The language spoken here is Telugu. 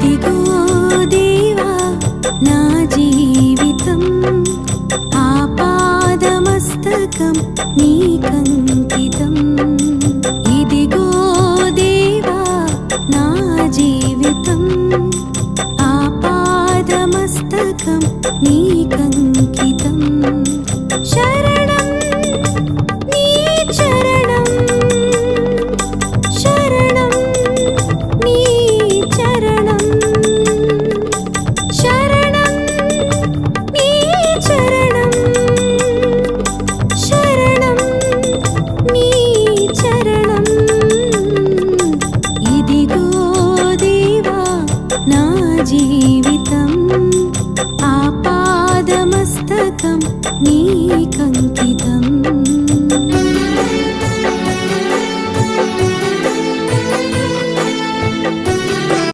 ఇదిగో దేవా నా జీవితం ఆపాదమస్తకం నీకంకితం ఇదిగో దేవా నా జీవితం ఆపాదమస్తకం నీకంకితం శరణం నీ చరణం శరణం నీ చరణం శరణం నీ చరణం శరణం నీ చరణం ఇదిగో దేవా నా జీవితం